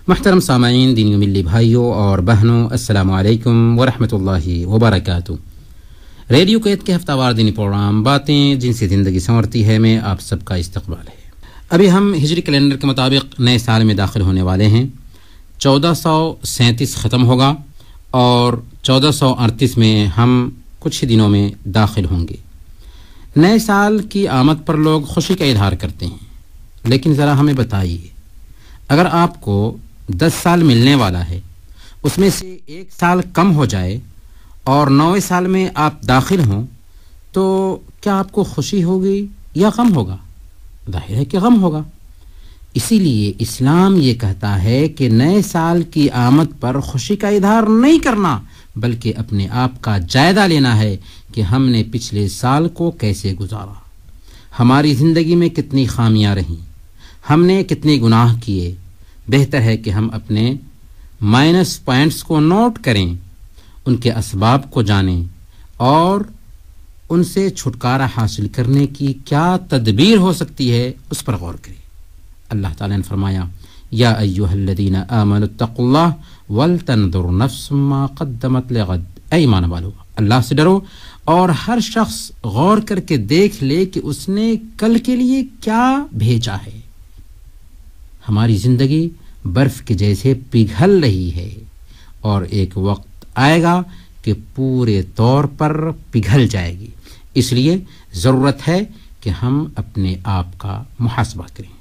محترم سامعین، دینی و ملی بھائیوں اور بہنوں، السلام علیکم ورحمۃ اللہ وبرکاتہ۔ ریڈیو قید کے ہفتہ وار دینی پروگرام باتیں جن سے زندگی سنورتی ہے میں آپ سب کا استقبال ہے۔ ابھی ہم ہجری کیلنڈر کے مطابق نئے سال میں داخل ہونے والے ہیں۔ 1437 ختم ہوگا اور 1438 میں ہم کچھ ہی دنوں میں داخل ہوں گے۔ نئے سال کی آمد پر لوگ خوشی کا اظہار کرتے ہیں، لیکن ذرا ہمیں بتائیے، اگر آپ کو 10 سال ملنے والا ہے، اس میں سے 1 سال کم ہو جائے اور 9ویں سال میں آپ داخل ہوں، تو کیا آپ کو خوشی ہوگی یا غم ہوگا؟ ظاہر ہے کہ غم ہوگا۔ اسی لیے اسلام یہ کہتا ہے کہ نئے سال کی آمد پر خوشی کا اظہار نہیں کرنا، بلکہ اپنے آپ کا جائزہ لینا ہے کہ ہم نے پچھلے سال کو کیسے گزارا، ہماری زندگی میں کتنی خامیاں رہیں، ہم نے کتنے گناہ کیے۔ بہتر ہے کہ ہم اپنے مائنس پوائنٹس کو نوٹ کریں، ان کے اسباب کو جانیں اور ان سے چھٹکارا حاصل کرنے کی کیا تدبیر ہو سکتی ہے اس پر غور کریں۔ اللہ تعالیٰ نے فرمایا، یا ایھا الذین آمنوا اتقوا اللہ ولتنظر نفس ما قدمت لغد، اے ایمان والو، اللہ سے ڈرو اور ہر شخص غور کر کے دیکھ لے کہ اس نے کل کے لیے کیا بھیجا ہے۔ ہماری زندگی برف کے جیسے پگھل رہی ہے اور ایک وقت آئے گا کہ پورے طور پر پگھل جائے گی۔ اس لیے ضرورت ہے کہ ہم اپنے آپ کا محاسبہ کریں۔